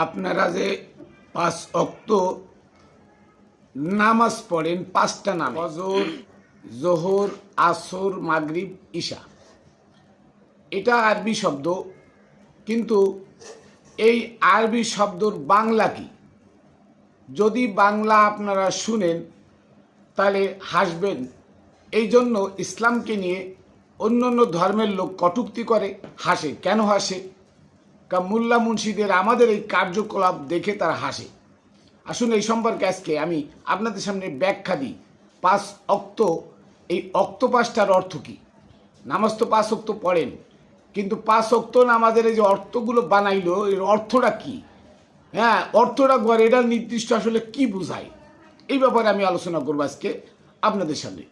আপনারা যে 5 ওয়াক্ত নামাজ পড়েন, 5টা নাম ফজর, জোহর, আসর, মাগরিব, ইশা। এটা আরবি শব্দ, কিন্তু এই আরবি শব্দর বাংলা কি? যদি বাংলা আপনারা শুনেন তাহলে হাসবেন। এই জন্য ইসলামকে নিয়ে অন্য অন্য ধর্মের লোক কটূক্তি করে, হাসে। কেন হাসে? কারণ মোল্লা মুন্সিদের আমাদের এই কার্যকলাপ দেখে তারা হাসে। আসুন এই সম্পর্কে আজকে আমি আপনাদের সামনে ব্যাখ্যা দিই। 5 ওয়াক্ত, এই ওয়াক্ত 5টার অর্থ কী? নামাজ তো 5 ওয়াক্ত পড়েন, কিন্তু 5 ওয়াক্ত নামাজের এই যে অর্থগুলো বানাইলো, এর অর্থটা কী? হ্যাঁ, অর্থটা গড়ে, এটা নির্দিষ্ট আসলে কি বোঝায়, এই ব্যাপারে আমি আলোচনা করবো আজকে আপনাদের সামনে।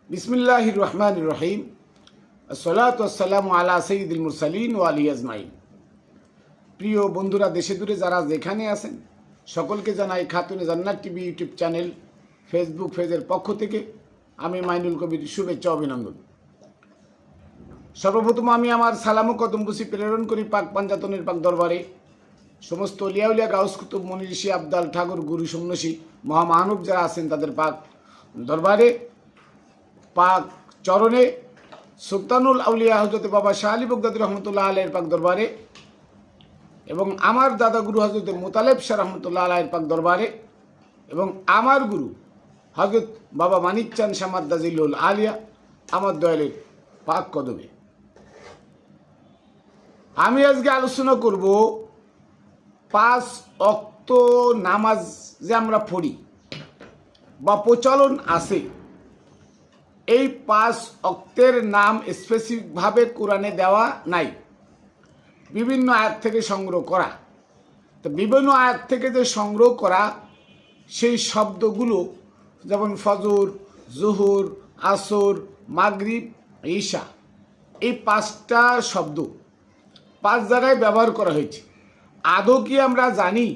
বিসমিল্লাহির রহমানির রহিম। আসসালাতু ওয়াসসালামু আলা সাইয়্যিদিল মুরসালিন ওয়া আলিহি আজমাইন। প্রিয় বন্ধুরা, দেশে দূরে যারা যেখানে আছেন, সকলকে জানাই খাতুনে জান্নাত টিভি ইউটিউব চ্যানেল ফেসবুক পেজের পক্ষ থেকে আমি মাইনুল কবির শুভেচ্ছা অভিনন্দন। সর্বপ্রথম আমি আমার সালাম ও কদমবুসি প্রেরণ করি পাক পাঞ্জাতনের পাক দরবারে, সমস্ত অলিয়া গাউস কুতুব মনি ঋষি আবদাল ঠাকুর গুরু সন্ন্যাসী মহামানব যারা আছেন তাদের পাক দরবারে, পাক চরণে, সুলতানুল আউলিয়া হজরত বাবা শাহ আলী বগদাদী রহমতুল্লাহ আলাইহির পাক দরবারে, এবং আমার দাদা গুরু হজরত মোতালেব শাহ রহমতুল্লাহ আলাইহির পাক দরবারে, এবং আমার গুরু হজরত বাবা মানিক চাঁদ শাহ মাদ্দাজিলুল আলিয়া আমার দয়ালের পাক কদমে। আমি আজকে আলোচনা করব 5 ওয়াক্ত নামাজ যে আমরা পড়ি বা প্রচলন আছে, এই 5 ওয়াক্তের নাম স্পেসিফিকভাবে কোরআনে দেওয়া নাই, বিভিন্ন আয়াত থেকে সংগ্রহ করা। তো বিভিন্ন আয়াত থেকে যে সংগ্রহ করা সেই শব্দগুলো, যেমন ফজর, জোহর, আসর, মাগরিব, ঈশা, এই 5টা শব্দ 5 জায়গায় ব্যবহার করা হয়েছে। আদৌ কি আমরা জানি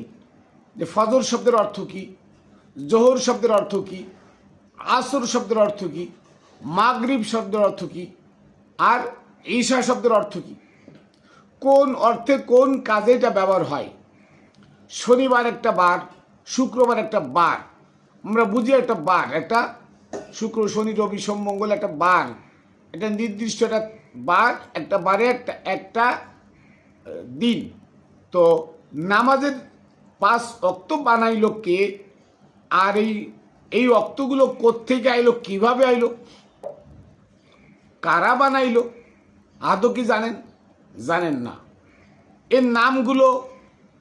যে ফজর শব্দের অর্থ কী, জোহর শব্দের অর্থ কী, আসর শব্দের অর্থ কী, মাগরিব শব্দের অর্থ কী, আর ঈশা শব্দের অর্থ কী? কোন অর্থে কোন কাজে এটা ব্যবহার হয়? শনিবার একটা বার, শুক্রবার একটা বার, আমরা বুঝি একটা বার, একটা শুক্র শনি রবি সোম মঙ্গল একটা বার, এটা নির্দিষ্ট একটা বার, একটা বারে একটা দিন। তো নামাজের 5 ওয়াক্ত বানাইলো কে? আর এই ওয়াক্তগুলো কোত্থেকে আইলো, কিভাবে আইলো, কারা বানাইলো? আদৌ কি জানেন? জানেন না। এর নামগুলো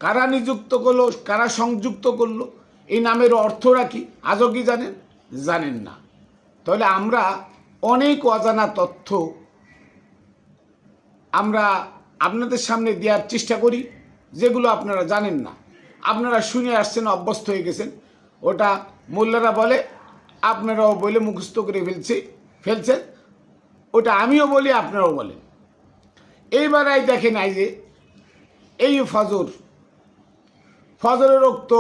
কারা নিযুক্ত করলো, কারা সংযুক্ত করলো, এই নামের অর্থটা কি আজও কি জানেন? জানেন না। তাহলে আমরা অনেক অজানা তথ্য আমরা আপনাদের সামনে দেওয়ার চেষ্টা করি, যেগুলো আপনারা জানেন না। আপনারা শুনে আসছেন, অভ্যস্ত হয়ে গেছেন, ওটা মোল্লারা বলে, আপনারাও বলে মুখস্থ করে ফেলছেন, ওটা আমিও বলি, আপনারাও বলেন। এইবার দেখেন, এই যে এই ফজরের রক্ত,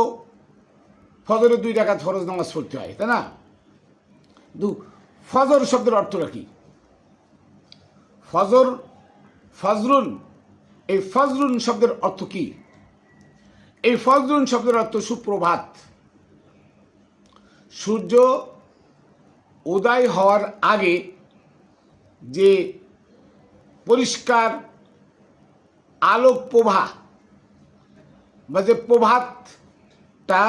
ফজরে 2 রাকাত ফরজ নামাজ পড়তে হয়, তাই না? ফজর শব্দের অর্থটা কি? ফজরুন, এই ফজরুন শব্দের অর্থ কি? এই ফজরুন শব্দের অর্থ সুপ্রভাত। সূর্য উদয় হওয়ার আগে যে পরিষ্কার আলোক প্রভা বা যে প্রভাতটা,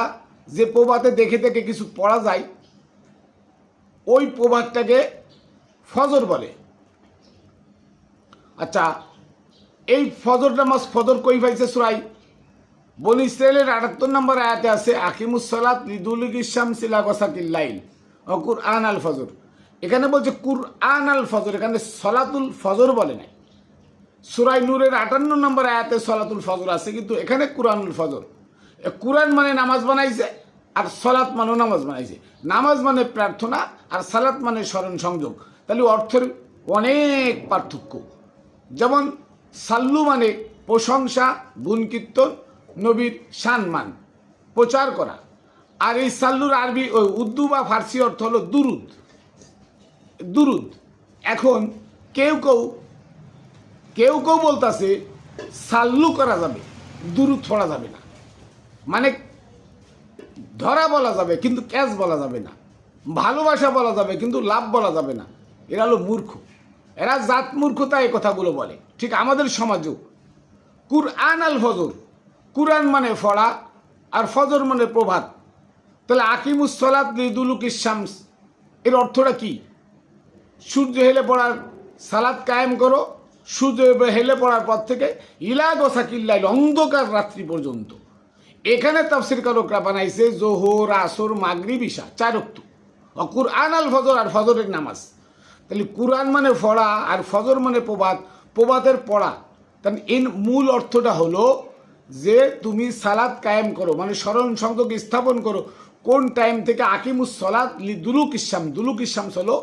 যে প্রভাতে দেখে দেখে কিছু পড়া যায়, ওই প্রভাতটাকে ফজর বলে। আচ্ছা, এই ফজর নামাজ ফজর কই পাইছে? সূরা বনী ইসরাঈলের 78 নম্বর আয়াতে আছে, আকিমুস সালাত লিদুলুকি শামসি ইলা গাসাকিল লাইল ওয়া কুরআন আল ফজর। এখানে বলছে কুরআন আল ফজর, এখানে সলাতুল ফজর বলে নাই। সূরা নূরের 58 নম্বর আয়াতে সলাতুল ফজর আছে, কিন্তু এখানে কুরআনুল ফজর। কুরআন মানে নামাজ বানাইছে, আর সলাত মানে নামাজ বানাইছে। নামাজ মানে প্রার্থনা, আর সালাত মানে স্মরণ সংযোগ। তাহলে অর্থের অনেক পার্থক্য। যেমন সাল্লু মানে প্রশংসা, গুণ কীর্তন, নবীর সম্মান প্রচার করা, আর এই সাল্লুর আরবি ওই উর্দু বা ফার্সি অর্থ হলো দুরুদ। দুরুদ। এখন কেউ কেউ কেউ কেউ বলতেছে সাল্লু করা যাবে, দুরুদ পড়া যাবে না, মানে ধরা বলা যাবে কিন্তু ক্যাচ বলা যাবে না, ভালোবাসা বলা যাবে কিন্তু লাভ বলা যাবে না। এরা হলো মূর্খ, এরা জাত মূর্খতা এই কথাগুলো বলে। ঠিক আমাদের সমাজেও কুরআন আল ফজর, কুরআন মানে পড়া আর ফজর মানে প্রভাত। তাহলে আকিমুস সালাত লিদুলুকিস শামস এর অর্থটা কি? সূর্য হেলে পড়ার সালাত কায়েম করো, সূর্য হেলে পড়ার পর থেকে ইলা গোসাকিল্লাইল অন্ধকার রাত্রি পর্যন্ত। এখানে তাফসির কারকরা বানাইছে জোহর, আসর, মাগরিব, ইশা 4 ওয়াক্ত। কুরআন আল ফজর আর ফজরের নামাজ। তাহলে কুরআন মানে পড়া আর ফজর মানে প্রভাত, প্রভাতের পড়া। তাহলে এর মূল অর্থটা হলো যে তুমি সালাত কায়েম করো, মানে স্মরণ সংযোগ স্থাপন করো। কোন টাইম থেকে? আকিমুস সালাত লিদুলুক ইসলাম। দুলুক ইসলাম হলো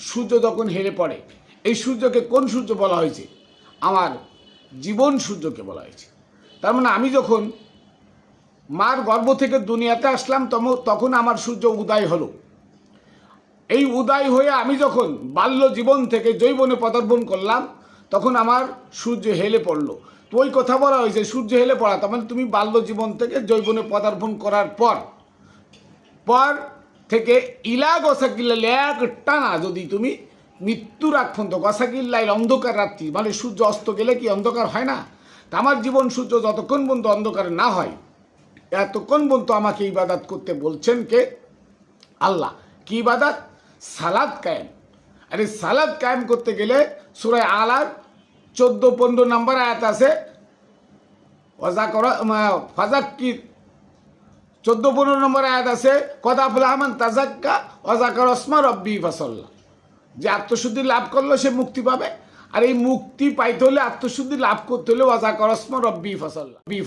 সূর্য যখন হেলে পড়ে। এই সূর্যকে কোন সূর্য বলা হয়েছে? আমার জীবন সূর্যকে বলা হয়েছে। তার মানে আমি যখন মার গর্ভ থেকে দুনিয়াতে আসলাম তখন আমার সূর্য উদয় হলো। এই উদয় হয়ে আমি যখন বাল্য জীবন থেকে যৌবনে পদার্পণ করলাম তখন আমার সূর্য হেলে পড়লো। তো ওই কথা বলা হয়েছে সূর্য হেলে পড়া, তার মানে তুমি বাল্য জীবন থেকে যৌবনে পদার্পণ করার পর থেকে ইলা গসাকিল্লাইল এক টানা যদি তুমি মৃত্যুর আগ পর্যন্ত, গসাকিল্লাইল অন্ধকার রাত্রি, মানে সূর্য অস্ত গেলে কি অন্ধকার হয় না? তা আমার জীবন সূর্য যতক্ষণ পর্যন্ত অন্ধকার না হয় এতক্ষণ পর্যন্ত আমাকে ইবাদত করতে বলছেন কে? আল্লাহ। কি ইবাদত? সালাত কায়েম। আর এই সালাত কায়েম করতে গেলে সূরা আলার 14-15 নম্বর আয়াত আছে, ফাজাক্কির 14-15 নম্বর আয়াত আছে, কদ আফলাহা মান তাযাক্কা ওয়া যাকারা ইসমা রাব্বিহি ফাসাল্লা। যে আত্মশুদ্ধি লাভ করলো সে মুক্তি পাবে। আর এই মুক্তি পাইতে হলে, আত্মশুদ্ধি লাভ করতে হলে ওয়া যাকারা ইসমা রাব্বিহি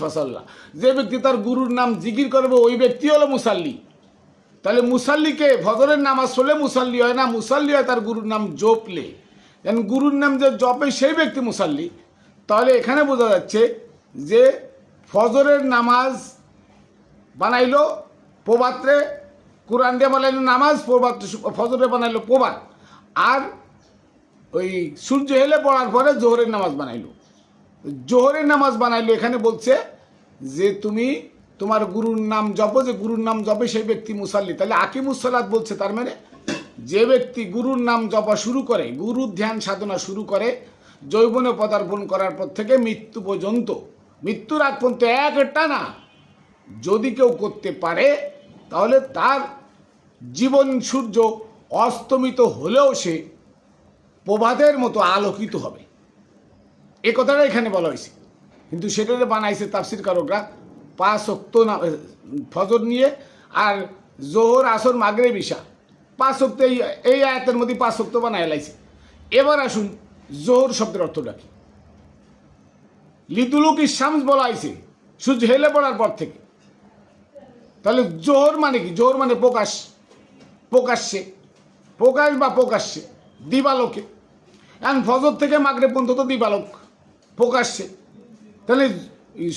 ফাসাল্লা, যে ব্যক্তি তার গুরুর নাম জিকির করবে ওই ব্যক্তি হলো মুসাল্লি। তাহলে মুসাল্লিকে ফজরের নামাজ পড়লে মুসাল্লি হয় না, মুসাল্লি হয় তার গুরুর নাম জপলে। গুরুর নাম যে জপে সেই ব্যক্তি মুসাল্লি। তাহলে এখানে বোঝা যাচ্ছে যে ফজরের নামাজ বানাইলো প্রভাত্রে, কোরআন দিয়ে বানাইলো নামাজ, প্রভাত্রে ফজরে বানাইলো প্রভাত, আর ওই সূর্য হেলে পড়ার পরে জোহরের নামাজ বানাইলো। জোহরের নামাজ বানাইলো এখানে বলছে যে তুমি তোমার গুরুর নাম জপো, যে গুরুর নাম জপে সেই ব্যক্তি মুসাল্লি। তাহলে আকিমুস সালাত বলছে, তার মানে যে ব্যক্তি গুরুর নাম জপা শুরু করে, গুরুর ধ্যান সাধনা শুরু করে যৌবনে পদার্পণ করার পর থেকে মৃত্যু পর্যন্ত, মৃত্যুর আগ পর্যন্ত এক টানা যদি কেউ করতে পারে তাহলে তার জীবন সূর্য অস্তমিত হলেও সে প্রভাতের মতো আলোকিত হবে। এ কথাটা এখানে বলা হয়েছে। কিন্তু সেটাতে বানাইছে তাফসির কারকরা 5 ওয়াক্ত ফজর নিয়ে, আর জোহর, আসর, মাগরিব, ইশা 5 ওয়াক্ত। এই আয়াতের মধ্যে 5 ওয়াক্ত বানায় লাইছে। এবার আসুন জোহর শব্দের অর্থটা কি? লিদুলুকিস শামস বলা হয়েছে সূর্য হেলে পড়ার পর থেকে। তাহলে জোহর মানে কি? জোহর মানে প্রকাশ, প্রকাশ্যে, প্রকাশ বা প্রকাশ্যে, দিবালোকে। এখন ফজর থেকে মাগরিব পর্যন্ত তো দিবালোক, প্রকাশ্যে। তাহলে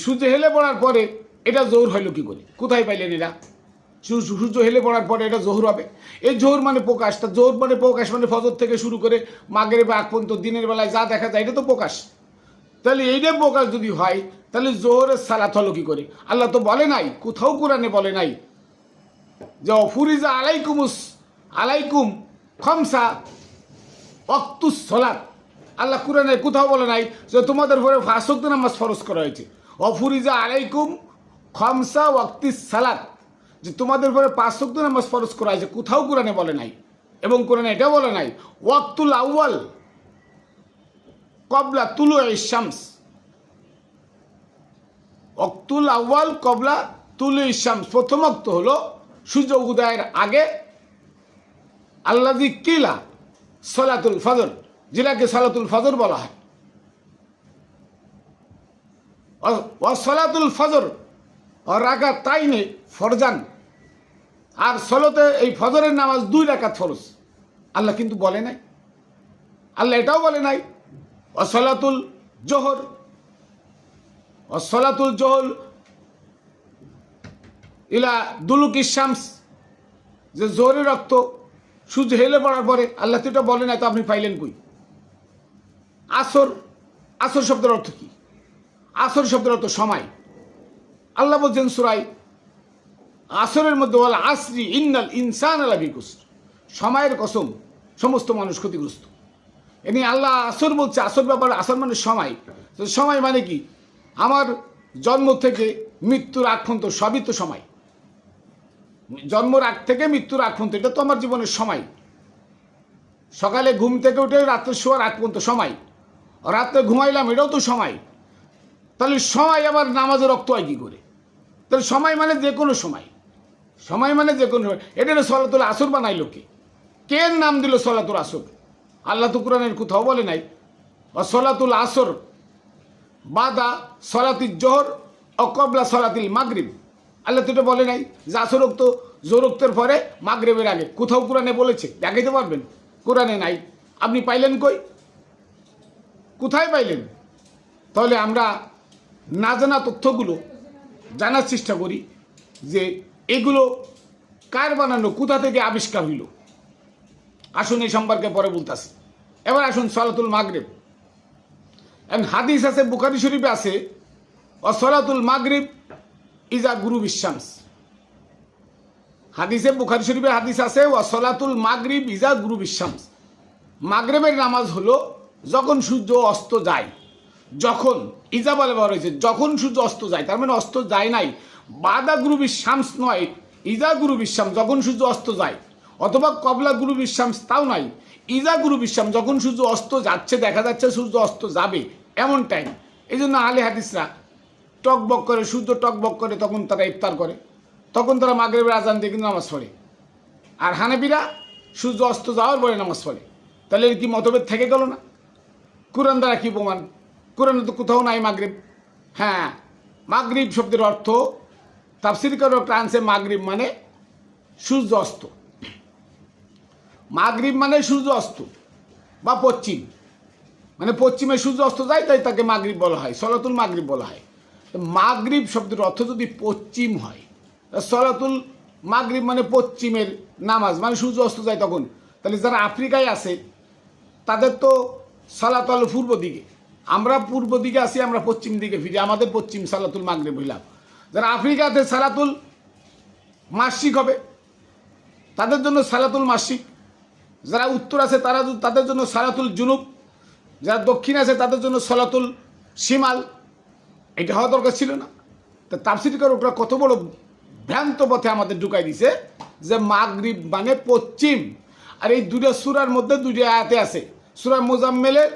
সূর্য হেলে পড়ার পরে এটা জোহর হইল কি করে? কোথায় পাইলেন এরা? সূর্য হেলে পড়ার পরে এটা জোহর হবে? এই জোহর মানে প্রকাশ। তা জোহর মানে প্রকাশ মানে ফজর থেকে শুরু করে মাগরিব আগ পর্যন্ত দিনের বেলায় যা দেখা যায় এটা তো প্রকাশ। তাহলে এইটা প্রকাশ যদি হয় তাহলে জোহরের সালাত হলো কি করে? আল্লাহ তো বলে নাই, কোথাও কোরআনে বলে নাই যে ফুরিজা আলাইকুম খমসা ওয়াক্তুস সালাত। আল্লাহ কোরআনে কোথাও বলে নাই যে তোমাদের উপরে 5 ওয়াক্ত নামাজ ফরজ করা হয়েছে। অফুরিজা আলাইকুম খমসা ওয়াক্তিস সালাত, যে তোমাদের উপরে 5 ওয়াক্ত নামাজ ফরজ করা হয়েছে, কোথাও কোরআনে বলে নাই। এবং কোরআনে এটা বলে নাই ওয়াক্তুল আউয়াল কবলা তুলুইশ শামস, ওয়াক্তুল আউয়াল কবলা তুলুইশ শামস, প্রথম ওয়াক্ত হলো সূর্য উদয়ের আগে। আল্লাযী কিলা সালাতুল ফজর, যেটাকে সালাতুল ফজর বলা হয়। সালাতুল ফজর রাকাতাইনে ফরজান, আর সলতে এই ফজরের নামাজ 2 রাকাত ফরজ। আল্লাহ কিন্তু বলে নাই, আল্লাহ এটাও বলে নাই সালাতুল জোহর ইলা দুলুকি শামস, যে জোহরের রক্ত সূর্য হেলে পড়ার পরে, আল্লাহ তো এটা বলে না, তো আপনি পাইলেন কই? আসর, আসর শব্দের অর্থ কি? আসর শব্দের অর্থ সময়। আল্লাহ বলছেন সূরায় আসরের মধ্যে বলা, আসরি ইন্নাল ইনসান লাফি খুসর, সময়ের কসম সমস্ত মানুষ ক্ষতিগ্রস্ত। এনে আল্লাহ আসর বলছে, আসর ব্যাপারে, আসর মানে সময়। তো সময় মানে কি? আমার জন্ম থেকে মৃত্যুর আগ পর্যন্ত সবই তো সময়। জন্মের আগ থেকে মৃত্যুর আগ পর্যন্ত এটা তো আমার জীবনের সময়। সকালে ঘুম থেকে উঠে রাত্রে শোয়ার আগ পর্যন্ত সময়, রাত্রে ঘুমাইলাম এটাও তো সময়। তাহলে সময় আবার নামাজে রক্ত হয় কী করে? তাহলে সময় মানে যে কোনো সময়, সময় মানে যে কোনো সময়। এটা সলাতুল আসর বানাইল কে? কে নাম দিল সলাতুল আসর? আল্লাহ তো কোরআনের কোথাও বলে নাই সলাতুল আসর বাদা সলাতিল জোহর ও কবলা সলাতিল মাগরিব। আল্লাহ তো এটা বলে নাই যে আসরোক্ত জোরোক্তের পরে মাগরিবের আগে। কোথাও কোরআনে বলেছে? দেখাইতে পারবেন? কোরআনে নাই। আপনি পাইলেন কই? কোথায় পাইলেন? তাহলে আমরা না জানা তথ্যগুলো জানার চেষ্টা করি যে এগুলো কার বানানো, কোথা থেকে আবিষ্কার হইল। আসুন এই সম্পর্কে পরে বলতেছি। এবার আসুন সলাতুল মাগরিব। হাদিস আছে, বুখারী শরীফে আছে, ও সলাতুল মাগরিব ইজা গুরুবিশ শামস। হাদিসে, বুখারী শরীফে হাদিস আছে, ও সলাতুল মাগরিব ইজা গুরুবিশ শামস। মাগরিবের নামাজ হলো যখন সূর্য অস্ত যায়। যখন, ইজা বলে ব্যবহার হয়েছে, যখন সূর্য অস্ত যায়, তার মানে অস্ত যায় নাই। বাদা গুরুবিশ শামস নয়, ইজা গুরুবিশ শামস, যখন সূর্য অস্ত যায়। অথবা কবলা গুরুবিশ শামস, তাও নাই। ইজা গুরুবিশ শামস, যখন সূর্য অস্ত যাচ্ছে, দেখা যাচ্ছে সূর্য অস্ত যাবে এমন টাইম। এই জন্য আহলে হাদিসরা টকবক করে, সূর্য টকবক করে, তখন তারা ইফতার করে, তখন তারা মাগরিবের আজান দিয়ে কিন্তু নামাজ পড়ে। আর হানাফিরা সূর্য অস্ত যাওয়ার পরে নামাজ পড়ে। তাহলে কি মতভেদ থেকে গেল না? কোরআন দ্বারা কি প্রমাণ? কোরআনে তো কোথাও নাই মাগরিব। হ্যাঁ, মাগরিব শব্দের অর্থ তাফসীর কারকরা আনছে, মাগরিব মানে সূর্য অস্ত। মাগরিব মানে সূর্য অস্ত বা পশ্চিম, মানে পশ্চিমে সূর্য অস্ত যায়, তাই তাকে মাগরিব বলা হয়, সলাতুল মাগরিব বলা হয়। মাগরিব শব্দের অর্থ যদি পশ্চিম হয়, সলাতুল মাগরিব মানে পশ্চিমের নামাজ, মানে সূর্য অস্ত যায় তখন। তাহলে যারা আফ্রিকায় আছে তাদের তো সালাত হলো পূর্ব দিকে, আমরা পূর্ব দিকে আসি, আমরা পশ্চিম দিকে ফিরি, আমাদের পশ্চিম সালাতুল মাগরিব হইলাম। যারা আফ্রিকাতে সালাতুল মাসিক হবে তাদের জন্য সালাতুল মাসিক। যারা উত্তর আছে তারা, তাদের জন্য সালাতুল জুনুব। যারা দক্ষিণ আছে তাদের জন্য সালাতুল শিমাল। এটা হওয়া দরকার ছিল না। তা তাফসীর কারকরা কত বড় ভ্রান্ত পথে আমাদের ঢুকাই দিছে যে মাগরিব মানে পশ্চিম। আর এই দুটো সূরার মধ্যে দুটো আয়াতে আছে। সূরা মুজাম্মিলের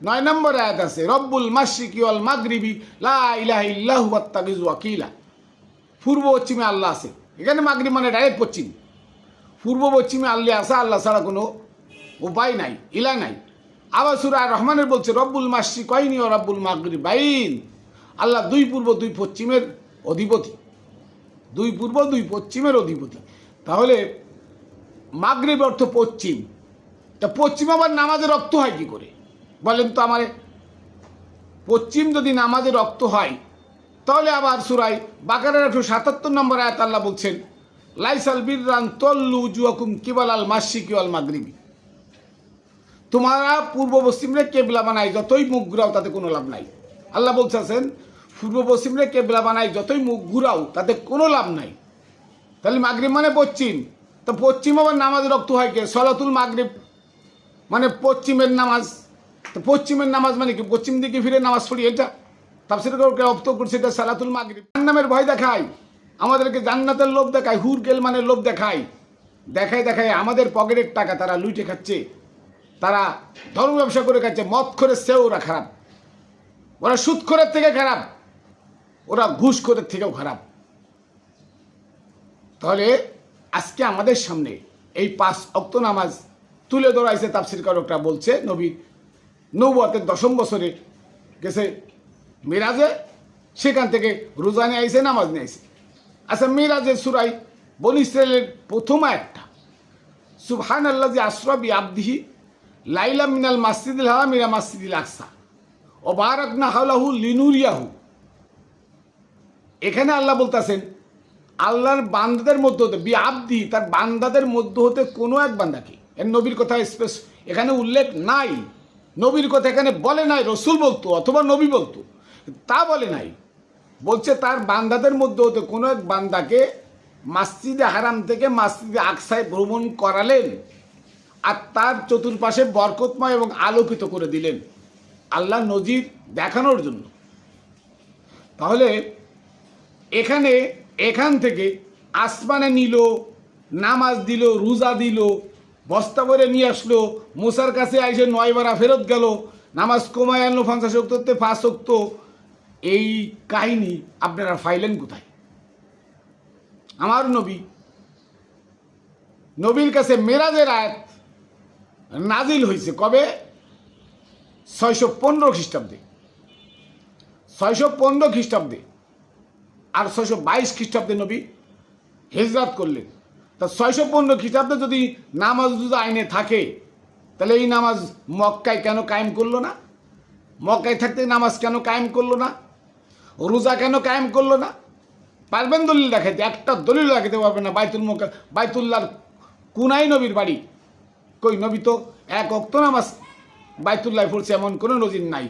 9 নম্বর আয়াত আছে, রব্বুল মাশরিকি ওয়াল মাগরিবি লা ইলাহা ইল্লাহু ওয়াত্তাখিযু ওয়াকিলা। পূর্ব পশ্চিমে আল্লাহ আছে। এখানে মাগরিব মানে ডাইরেক্ট পশ্চিম। পূর্ব পশ্চিমে আল্লাহ আছে, আল্লাহ ছাড়া কোনো উপায় নাই, ইলা নাই। আবার সূরা রহমানের বলছে, রব্বুল মাশরিকাইনি ওয়া রব্বুল মাগরিবাইন। আল্লাহ দুই পূর্ব দুই পশ্চিমের অধিপতি, দুই পূর্ব দুই পশ্চিমের অধিপতি। তাহলে মাগরিব অর্থ পশ্চিম। তা পশ্চিম আবার নামাজে রক্ত হয় কি করে বলেন তো আমারে? পশ্চিম যদি নামাজে রক্ত হয়, তাহলে আবার সূরায় বাকারার 177 নম্বর আয়াত আল্লাহ বলছেন, লাইসাল বিররান তল্লু উজুহাকুম কিবালাল মাশরিকি ওয়াল মাগরিবি। তোমরা পূর্ব পশ্চিমরে কেবলা বানাই যতই মুখ ঘুরাও তাতে কোনো লাভ নাই। আল্লাহ বলছেন পূর্ব পশ্চিমরে কেবলা বানাই যতই মুখ ঘুরাও তাতে কোনো লাভ নাই। তাহলে মাগরিব মানে পশ্চিম। তো পশ্চিম আবার নামাজ রক্ত হয় কে? সলাতুল মাগরিব মানে পশ্চিমের নামাজ। তো পশ্চিমের নামাজ মানে কি? পশ্চিম দিকে ফিরে নামাজ পড়ি, এটা তাফসীর কারকরা অর্থ করছে এটা সালাতুল মাগরিব। জাহান্নামের ভয় দেখায়, আমাদেরকে জান্নাতের লোভ দেখায়, হুর গেলমানের লোভ দেখায়, দেখায় দেখায় আমাদের পকেটের টাকা তারা লুটে খাচ্ছে, তারা ধর্ম ব্যবসা করে খাচ্ছে। মদ করে সেও ওরা খারাপ, ওরা সুদখোরের থেকে খারাপ, ওরা ঘুষখোরের থেকেও খারাপ। তাহলে আজকে আমাদের সামনে এই 5 ওয়াক্ত নামাজ তুলে ধরাইছে। তাফসীর কারকরা বলছে নবীর নবুয়তের 10ম বছরে গেছে মিরাজে, সেখান থেকে রোজা নিয়ে আইছে, নামাজ নিয়ে আইছে। আচ্ছা, মিরাজের সূরায় বনী ইসরাঈলের প্রথম আয়াতটা, সুবহানাল্লাযী আসরা বিআবদিহি লাইলা মিনাল মাসজিদিল হারাম ইলা মাসজিদিল আকসা ওয়া বারাকনা হাওলাহু লিনুরিয়াহু। এখানে আল্লাহ বলতেছেন আল্লাহর বান্দাদের মধ্যে হতে বিআবদি, তার বান্দাদের মধ্যে হতে কোনো এক বান্দাকে, এর নবীর কথা স্পেস এখানে উল্লেখ নাই, নবীর কথা এখানে বলে নাই, রসুল বলতো অথবা নবী বলতো, তা বলে নাই, বলছে তার বান্দাদের মধ্যে হতে কোনো এক বান্দাকে মসজিদে হারাম থেকে মসজিদে আকসায় ভ্রমণ করালেন আর তার চতুর্পাশে বরকতময় এবং আলোকিত করে দিলেন, আল্লাহ নজির দেখানোর জন্য। তাহলে এখান থেকে আসমানে নিল, নামাজ দিল, রোজা দিল, বস্তা করে নিয়ে আসলো, মুসার কাছে আইসে 9 বার ফেরত গেল, নামাজ কমায় আনলো 50 ওয়াক্ততে 5 ওয়াক্ত। এই কাহিনী আপনারা ফাইলেন কোথায়? আমার নবীর কাছে মেরাজের আয়াত নাজিল হয়েছে কবে? 615 খ্রিস্টাব্দে, 615 খ্রিস্টাব্দে, আর 622 খ্রিস্টাব্দে নবী হিজরত করলেন। তা 615 খ্রিস্টাব্দে যদি নামাজ রোজা আইনে থাকে, তাহলে এই নামাজ মক্কায় কেন কায়েম করলো না? মক্কায় থাকতে নামাজ কেন কায়েম করলো না? রোজা কেন কায়েম করলো না? পারবেন দলিল দেখাইতে? একটা দলিল দেখাতে পারবে না। বাইতুল্লাহর কুনাই নবীর বাড়ি, কই নবী তো 1 ওয়াক্ত নামাজ বাইতুল্লাহ পড়ছে এমন কোনো নজির নাই।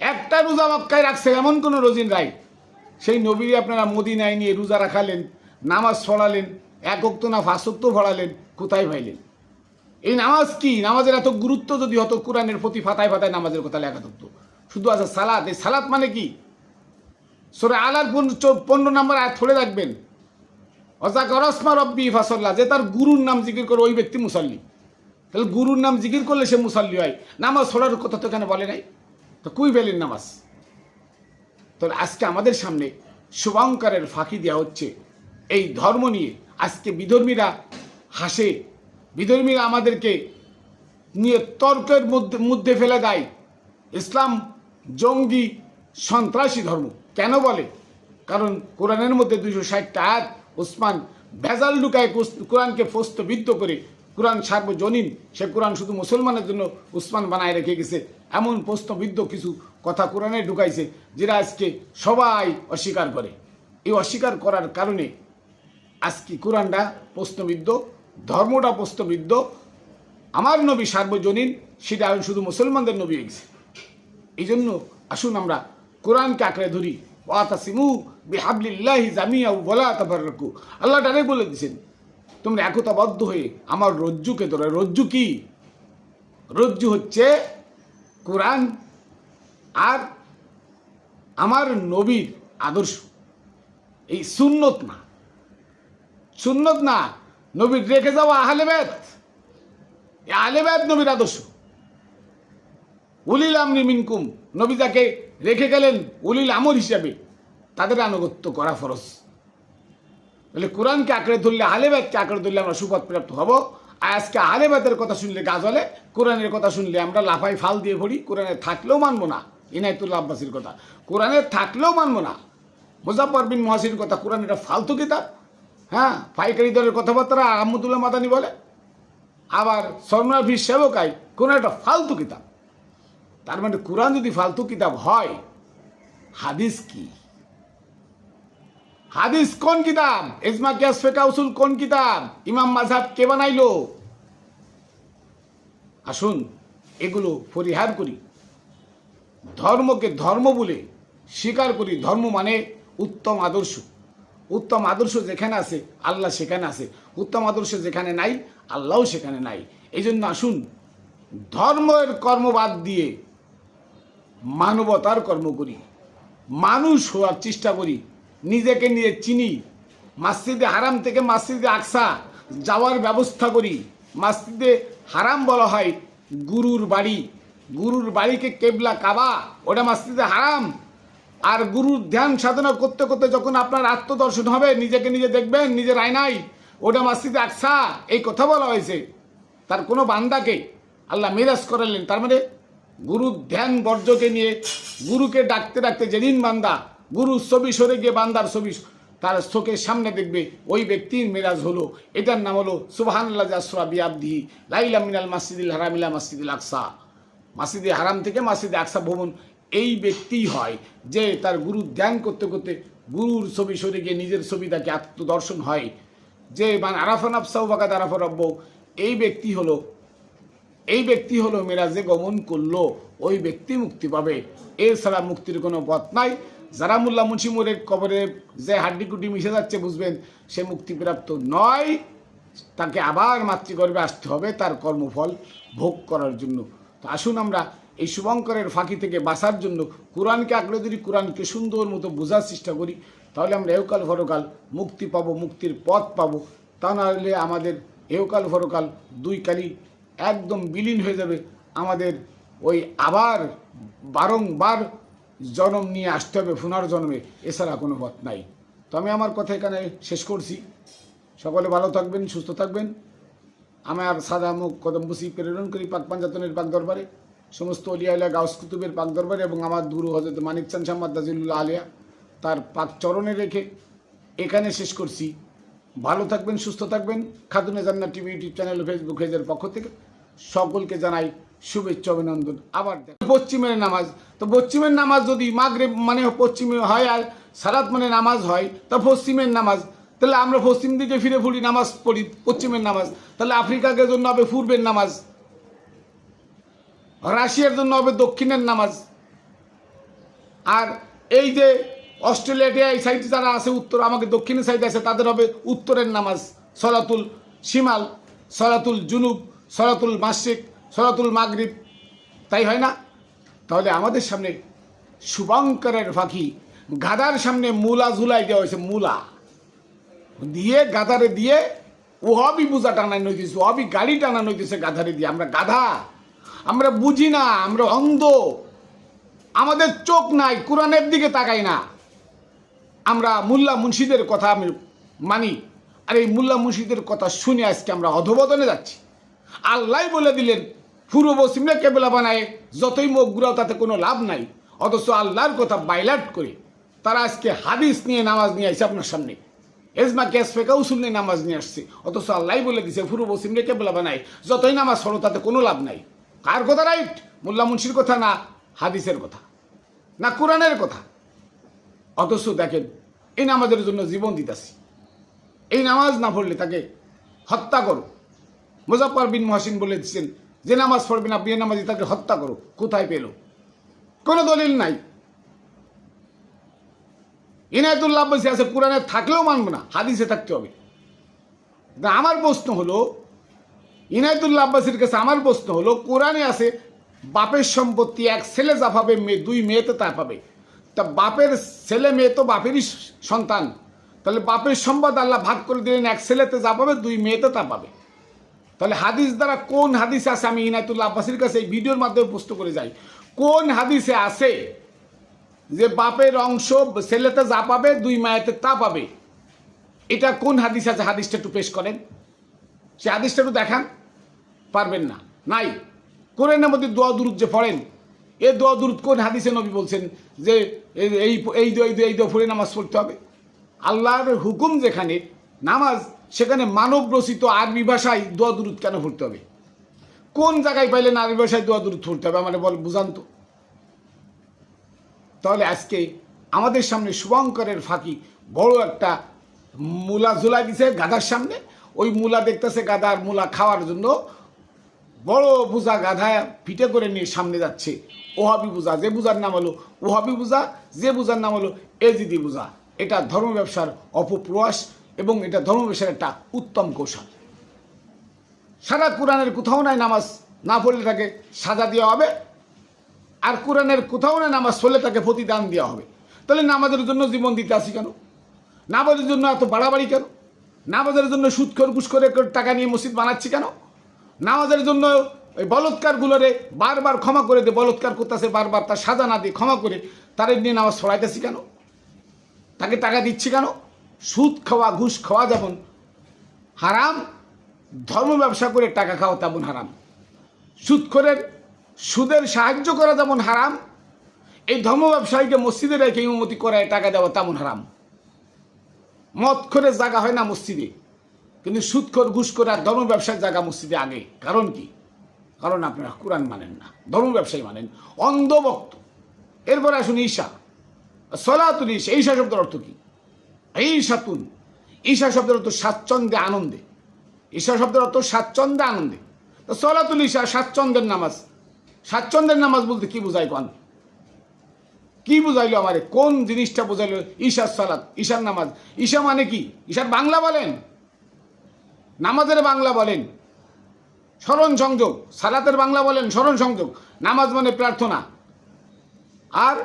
একটা রোজা মক্কায় রাখছে এমন কোনো নজির নাই। সেই নবীরে আপনারা মদিনায় নিয়ে রোজা রাখালেন, নামাজ পড়ালেন, 1 ওয়াক্ত না 5 ওয়াক্ত পড়ালেন, কোথায় পাইলেন? এই নামাজ কি? নামাজের এত গুরুত্ব যদি হতো, কোরআনের প্রতি ফাতায় ফাতায় নামাজের কথা লেখা থাকতো। শুধু আছে সালাত। এই সালাত মানে কি? সূরা আলার 15 নম্বর আয়াত পড়ে রাখবেন, অজাকর আসমা রব্বি ফাসাল্লাহ, যে তার গুরুর নাম জিকির করে ওই ব্যক্তি মুসাল্লি। তাহলে গুরুর নাম জিকির করলে সে মুসাল্লি হয়। নামাজ পড়ার কথা তো এখানে বলে নাই, তো কুই পেলেন নামাজ? তো আজকে আমাদের সামনে শুভঙ্করের ফাঁকি দেওয়া হচ্ছে এই ধর্ম নিয়ে। আজকে বিধর্মীরা হাসে, বিধর্মীরা আমাদেরকে নিয়ে তর্কের মধ্যে ফেলে দেয়। ইসলাম জঙ্গি সন্ত্রাসী ধর্ম কেন বলে? কারণ কোরআনের মধ্যে 260টা আয়াত ওসমান ভেজাল ঢুকায় কোরআনকে প্রস্তবিদ্ধ করে, কোরআন সার্বজনীন, সে কোরআন শুধু মুসলমানের জন্য উসমান বানায় রেখে গেছে, এমন প্রশ্নবিদ্ধ কিছু কথা কোরআনে ঢুকাইছে যেটা আজকে সবাই অস্বীকার করে। এই অস্বীকার করার কারণে আজকে কোরআনটা প্রশ্নবিদ্ধ, ধর্মটা প্রশ্নবিদ্ধ, আমার নবী সার্বজনীন, সেটা শুধু মুসলমানদের নবী হয়েছে। এই জন্য আসুন আমরা কোরআনকে আঁকড়ে ধরি। ওয়াতাসিমু বিহাবলিল্লাহি জামিয়া ওয়ালা তাফাররাকু। আল্লাহ ডাইরেক্ট বলে দিয়েছেন, তোমরা একতাবদ্ধ হয়ে আমার রজ্জুকে ধরো। রজ্জু কি? রজ্জু হচ্ছে কোরআন আর আমার নবীর আদর্শ। এই সুন্নত না, নবীর রেখে যাওয়া আহলে বাইত, এই আহলে বাইত নবীর আদর্শ। উলিল আমরি মিনকুম, নবী যাকে রেখে গেলেন উলিল আমর হিসাবে, তাদের আনুগত্য করা ফরজ। তাহলে কোরআনকে আঁকড়ে ধরলে, আহলে বাইতকে আঁকড়ে ধরলে আমরা সুপথ প্রাপ্ত হব। আর আজকে আহলে বাইতের কথা শুনলে গা জ্বলে, কোরআনের কথা শুনলে আমরা লাফাই ফাল দিয়ে পড়ি। কোরআনে থাকলেও মানবো না ইনায়েতুল্লাহ আব্বাসীর কথা, কোরআনে থাকলেও মানবো না মুজাফফর বিন মুহাসির কথা। কোরআন এটা ফালতু কিতাব। হ্যাঁ, পাইকারি দলের কথাবার্তা আহমদুল্লাহ মাদানী বলে, আবার সরনার ফির সেবকাই কোন একটা ফালতু কিতাব। তার মানে কোরআন যদি ফালতু কিতাব হয়, হাদিস কি? হাদিস কোন কিতাব? ইজমা কিয়াস ফিকহ উসুল কোন কিতাব? ইমাম মাযহাব কে বানাইলো? আসুন এগুলো পরিহার করি, ধর্মকে ধর্ম বলে স্বীকার করি। ধর্ম মানে উত্তম আদর্শ। উত্তম আদর্শ যেখানে আছে আল্লাহ সেখানে আছে, উত্তম আদর্শ যেখানে নাই আল্লাহও সেখানে নাই। এই জন্য আসুন ধর্মের কর্ম বাদ দিয়ে মানবতার কর্ম করি, মানুষ হওয়ার চেষ্টা করি, নিজেকে নিয়ে চিনি। মসজিদে হারাম থেকে মসজিদে আকসা যাওয়ার ব্যবস্থা করি। মসজিদে হারাম বলা হয় গুরুর বাড়ি, গুরুর বাড়িকে কেবলা কাবা, ওটা মসজিদে হারাম। আর গুরুর ধ্যান সাধনা করতে করতে যখন আপনার আত্মদর্শন হবে, নিজেকে নিজে দেখবেন নিজের আয়নায়, ওটা মসজিদে আকসা। এই কথা বলা হয়েছে। তার কোনো বান্দাকে আল্লাহ মিরাজ করালেন, তার মানে গুরুর ধ্যান বর্জকে নিয়ে গুরুকে ডাকতে ডাকতে যেদিন বান্দা গুরুর ছবি সরে গিয়ে বান্দার ছবি তার চোখের সামনে দেখবে, ওই ব্যক্তির মেরাজ হলো। এটার নাম হলো সুবহানাল্লাহ আসরা বিআবদিহি লাইলা মিনাল মাসজিদিল হারাম ইলা মাসজিদিল আকসা। মসজিদে হারাম থেকে মসজিদে আকসা ভ্রমণ এই ব্যক্তিই হয় যে তার গুরুর ধ্যান করতে করতে গুরুর ছবি সরে গিয়ে নিজের ছবি তাকে আত্মদর্শন হয়, যে মানে আরাফা নাফসাহু ফাকাদ আরাফা রাব্বাহু, এই ব্যক্তি হলো মেরাজে গমন করলো, ওই ব্যক্তি মুক্তি পাবে। এছাড়া মুক্তির কোনো পথ নাই। যারা মোল্লা মুন্সিমুরের কবরে যে হাড্ডিকুটি মিশে যাচ্ছে বুঝবেন সে মুক্তিপ্রাপ্ত নয়, তাকে আবার মাতৃগর্ভে আসতে হবে তার কর্মফল ভোগ করার জন্য। তো আসুন আমরা এই শুভঙ্করের ফাঁকি থেকে বাঁচার জন্য কোরআনকে আঁকড়ে ধরি, কোরআনকে সুন্দর মতো বোঝার চেষ্টা করি, তাহলে আমরা এহকাল পরকাল মুক্তি পাবো, মুক্তির পথ পাবো। তা নাহলে আমাদের এহকাল পরকাল দুই কালই একদম বিলীন হয়ে যাবে, আমাদের ওই আবার বারংবার জন্ম নিয়ে আসতে হবে পুনর্জন্মে, এছাড়া কোনো পথ নাই। তো আমি আমার কথা এখানে শেষ করছি। সকলে ভালো থাকবেন, সুস্থ থাকবেন। আমার সাদা মুখ কদম বুসি প্রেরণ করি পাক পাঞ্জাতনের পাক দরবারে, সমস্ত অলিয়া গাউস কুতুবের পাক দরবারে, এবং আমার গুরু হযরত মানিক চাঁদ শাহ তাজিলুল্লাহ আলিয়া তার পাক চরণে রেখে এখানে শেষ করছি। ভালো থাকবেন, সুস্থ থাকবেন। খাতুনে জান্নাত টিভি ইউটিউব চ্যানেল ও ফেসবুক পেজের পক্ষ থেকে সকলকে জানাই শুভেচ্ছা, অভিনন্দন। আবার পশ্চিমের নামাজ, তো পশ্চিমের নামাজ যদি মাগরিব মানে পশ্চিমে হয় আর সালাত মানে নামাজ হয়, তা পশ্চিমের নামাজ, তাহলে আমরা পশ্চিম দিকে ফিরে ফুরি নামাজ পড়ি পশ্চিমের নামাজ, তাহলে আফ্রিকাকে জন্য হবে পূর্বের নামাজ, রাশিয়ার জন্য হবে দক্ষিণের নামাজ, আর এই যে অস্ট্রেলিয়া এই সাইডে যারা আছে উত্তর, আমাকে দক্ষিণের সাইডে আছে, তাদের হবে উত্তরের নামাজ, সলাতুল শিমাল, সলাতুল জুনুব, সলাতুল মাশরিক, সলাতুল মাগরিব, তাই হয় না? তাহলে আমাদের সামনে শুভঙ্করের ফাঁকি, গাদার সামনে মূলা ঝুলাই দেওয়া হয়েছে, মূলা দিয়ে গাধারে দিয়ে ওহাবি বোঝা টানানো হইতেছে, ওহাবি গাড়ি টানানো হইতেছে গাধারে দিয়ে। আমরা গাধা, আমরা বুঝি না, আমরা অন্ধ, আমাদের চোখ নাই, কোরআনের দিকে তাকাই না। আমরা মোল্লা মুন্সিদের কথা আমি মানি, আর এই মোল্লা মুন্সিদের কথা শুনে আজকে আমরা অধঃপতনে যাচ্ছি। আল্লাহ বলে দিলেন পূর্ব পশ্চিমে কেবলা বানায় যতই মুখ ঘুরাও তাতে কোনো লাভ নাই, অথচ আল্লাহর কথা বাইলাট করে তারা আজকে হাদিস নিয়ে নামাজ নিয়ে আসছে আপনার সামনে, এজমা ক্যাস ফেকা উসুল নিয়ে নামাজ নিয়ে আসছে, অথচ আল্লাহ বলে দিছে পূর্ব পশ্চিমে কেবলা বানায় যতই নামাজ পড়ো তাতে কোনো লাভ নাই। কার কথা রাইট? মোল্লা মুন্সির কথা না হাদিসের কথা না কোরআনের কথা। অথচ দেখেন এই নামাজের জন্য জীবন দিতেছি, এই নামাজ না পড়লে তাকে হত্যা করো। মুজাফফর বিন মুহসিন বলে দিচ্ছেন যে নামাজ পড়বে না বিয়ে নামাজি তাকে হত্যা করো। কোথায় পেল? কোনো দলিল নাই। ইনায়েতুল্লাহ আব্বাসী আছে, কোরআনে থাকলেও মানব না, হাদিসে থাকতে হবে। আমার প্রশ্ন হলো, ইনায়েতুল্লাহ আব্বাসীর কাছে আমার প্রশ্ন হলো, কোরআনে আছে বাপের সম্পত্তি এক ছেলে যা পাবে দুই মেয়েতে তা পাবে, তা বাপের ছেলে মেয়ে তো বাপেরই সন্তান, তাহলে বাপের সম্পদ আল্লাহ ভাগ করে দিলেন, এক ছেলেতে যা পাবে দুই মেয়েতে তা পাবে। তাহলে হাদিস দ্বারা কোন হাদিসে আছে? আমি ইনায়েতুল্লাহ আব্বাসীর কাছে এই ভিডিওর মাধ্যমে প্রশ্ন করে যাই, কোন হাদিসে আছে যে বাপের অংশ ছেলেতে যা পাবে দুই মায়েতে তা পাবে? এটা কোন হাদিস আছে? হাদিসটা একটু পেশ করেন, সে হাদিসটা একটু দেখান। পারবেন না, নাই। কোরআনের মধ্যে দোয়া দুরুদ যে পড়েন, এ দোয়া দুরুদ কোন হাদিসে নবী বলছেন যে এই দোয়া পড়ে নামাজ পড়তে হবে? আল্লাহর হুকুম যেখানে নামাজ, সেখানে মানব রচিত আরবি ভাষায় দোয়া দুরুদ কেন পড়তে হবে? কোন জায়গায় পাইলেন আরবি ভাষায় দোয়া দুরুদ পড়তে হবে? মানে বুঝান তো। তাহলে আজকে আমাদের সামনে শুভঙ্করের ফাঁকি বড় একটা মূলা ঝুলাই দিছে গাধার সামনে, ওই মূলা দেখতেছে গাধার মূলা খাওয়ার জন্য বড় বুঝা গাধা পিঠে করে নিয়ে সামনে যাচ্ছে। ওহাবি বুঝা, যে বুঝার নাম হলো ওহাবি বুঝা, যে বুঝার নাম হলো এজিদি বুঝা। এটা ধর্ম ব্যবসার অপপ্রয়াস এবং এটা ধর্ম ব্যবসার একটা উত্তম কৌশল। সারা কোরআনের কোথাও নাই নামাজ না পড়লে তাকে সাজা দেওয়া হবে, আর কোরআনের কোথাও না নামাজ পড়লে তাকে প্রতিদান দেওয়া হবে। তাহলে নামাজের জন্য জীবন দিতে আসি কেন? নামাজের জন্য এত বাড়াবাড়ি কেন? নামাজের জন্য সুদখোর ঘুষখোর টাকা নিয়ে মসজিদ বানাচ্ছি কেন? নামাজের জন্য ওই বলৎকারগুলোরে বারবার ক্ষমা করে দে, বলৎকার করতেছে বারবার, তার সাজা না দিয়ে ক্ষমা করে তাদের নিয়ে নামাজ পড়াইতেছি কেন? তাকে টাকা দিচ্ছি কেন? সুদ খাওয়া ঘুষ খাওয়া যেমন হারাম, ধর্ম ব্যবসা করে টাকা খাওয়া তেমন হারাম। সুদের সাহায্য করা যেমন হারাম, এই ধর্ম ব্যবসায়ীকে মসজিদে রেখে ইমামতি করায় টাকা দেওয়া তেমন হারাম। মদ করে জায়গা হয় না মসজিদে, কিন্তু সুদখোর ঘুষখোর আর ধর্ম ব্যবসার জায়গা মসজিদে আগে। কারণ কি? কারণ আপনারা কোরআন মানেন না, ধর্ম ব্যবসায়ী মানেন, অন্ধভক্ত। এরপরে আসুন ঈশা, সলাতুল ঈশা। ঈশা শব্দের অর্থ কি? ঈশাতুন, ঈশা শব্দের অর্থ স্বাচ্ছন্দ্যে আনন্দে, ঈশা শব্দের অর্থ স্বাচ্ছন্দ্যে আনন্দে। তো সলাতুল ঈশা স্বাচ্ছন্দ্যের নামাজ। স্বাচ্ছন্দ্যের নামাজ বলতে কি বোঝায় কোন? কি বুঝাইলো আমারে? কোন জিনিসটা বোঝাইলো? ঈশার সালাত, ঈশার নামাজ। ঈশা মানে কি? ঈশার বাংলা বলেন, নামাজের বাংলা বলেন স্মরণ সংযোগ, সালাতের বাংলা বলেন স্মরণ সংযোগ। নামাজ মানে প্রার্থনা, আর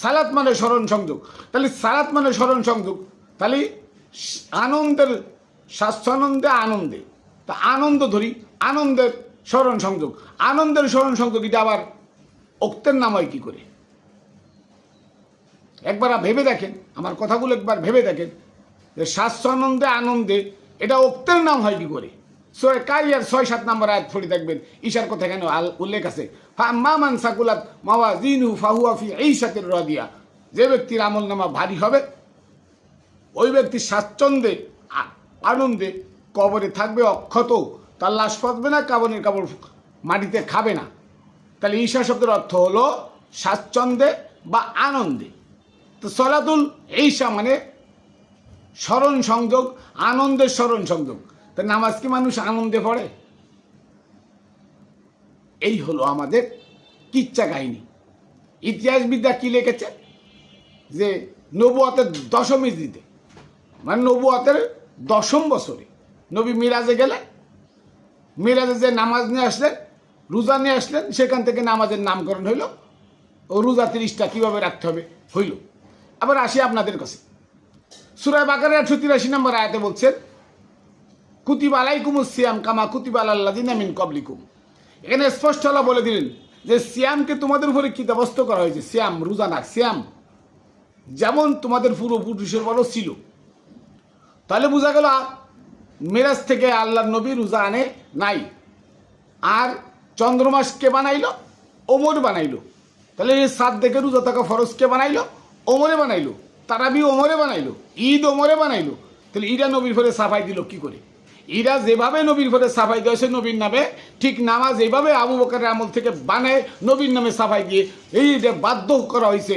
সালাত মানে স্মরণ সংযোগ। তাহলে সালাত মানে স্মরণ সংযোগ, তাহলে আনন্দের, স্বাচ্ছন্দ্যে আনন্দে, তা আনন্দ ধরি, আনন্দের স্মরণ সংযোগ। আনন্দের স্মরণ সংযোগ এটা আবার অক্তের নাম হয় কি করে? একবার ভেবে দেখেন, আমার কথাগুলো একবার ভেবে দেখেন যে স্বাচ্ছন্দ্যে আনন্দে এটা অক্তের নাম হয় কি করে? কাইয়ার 6-7 নম্বর আয়াত পড়ে দেখবেন ঈশার কথা কেন উল্লেখ আছে। মামান সাকুলাত মাওয়াজিনু ফাহুয়া ফি ঈশাতির রাদিয়া, যে ব্যক্তির আমল নামা ভারী হবে ওই ব্যক্তি স্বাচ্ছন্দ্যে আনন্দে কবরে থাকবে অক্ষত, তার লাশ পচবে না, কাবনের কাপড় মাটিতে খাবে না। তাহলে ঈশা শব্দের অর্থ হলো স্বাচ্ছন্দ্যে বা আনন্দে। তো সলাতুল ঈশা মানে স্মরণ সংযোগ, আনন্দের স্মরণ সংযোগ। তা নামাজ কি মানুষ আনন্দে পড়ে? এই হলো আমাদের কিচ্ছা কাহিনী। ইতিহাসবিদরা কি লিখেছে যে নবুয়তের দশম হিজরিতে, মানে নবুয়তের 10ম বছরে নবী মিরাজে গেলেন, মিরাজে যে নামাজ নিয়ে আসলেন, রোজা নিয়ে আসলেন, সেখান থেকে নামাজের নামকরণ হইল। ও রোজা 30টা কীভাবে রাখতে হবে হইল। আবার আসি আপনাদের কাছে, সূরা বাকারার 183 নম্বর আয়াতে বলছেন কুতিবা আলাইকুমুস সিয়াম কামা কুতিবা আলাল্লাযিনা মিন ক্বাবলিকুম। এখানে স্পষ্ট আল্লাহ বলে দিলেন যে সিয়ামকে তোমাদের উপরে কিতাবস্থ করা হয়েছে। সিয়াম রোজা না, সিয়াম যেমন তোমাদের পূর্বপুরুষের বলো ছিল। তাহলে বোঝা গেল মেরাজ থেকে আল্লাহর নবী রোজা আনে নাই। আর চন্দ্রমাস কে বানাইলো? ওমর বানাইলো। তাহলে এই 7 দেখে রোজা থাকা ফরজ কে বানাইলো? ওমরে বানাইলো। তারাবি ওমরে বানাইলো, ঈদ ওমরে বানাইলো। তাহলে ইরা নবীর ফলে সাফাই দিল কি করে? ইরা যেভাবে নবীর ফলে সাফাই দিয়েছে নবীর নামে, ঠিক নামাজ এইভাবে আবু বকরের আমল থেকে বানায় নবীর নামে সাফাই দিয়ে এই বাধ্য করা হয়েছে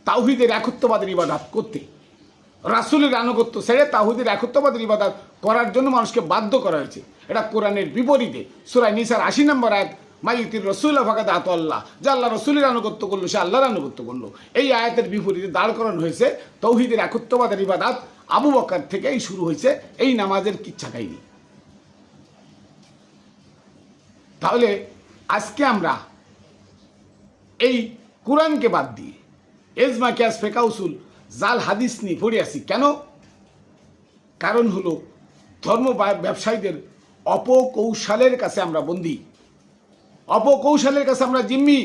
তাওহীদের একত্ববাদের ইবাদত করতে। রাসূলের আনুগত্য ছেড়ে তাওহীদের একত্ববাদের ইবাদত করার জন্য মানুষকে বাধ্য করা হয়েছে। এটা কোরআনের বিপরীতে। সূরা নিসার 80 নম্বর আয়াত, মাইতির রসুল ফাকাদ আত আল্লাহ, যে আল্লাহ রসুলের আনুগত্য করলো সে আল্লাহর আনুগত্য করলো। এই আয়াতের বিপরীতে দাঁড় করানো হয়েছে তাওহীদের একত্ববাদের ইবাদত। আবু বকর থেকেই শুরু হয়েছে এই নামাজের কিচ্ছা কাহিনী। তাহলে আজকে আমরা এই কোরআনকে বাদ দিয়ে এজমা কিয়াস ফিকহ উসুল জাল হাদিস নিয়ে পড়ে আসি কেন? কারণ হলো ধর্ম ব্যবসায়ীদের অপকৌশলের কাছে আমরা বন্দী, অপকৌশলের কাছে আমরা জিম্মি।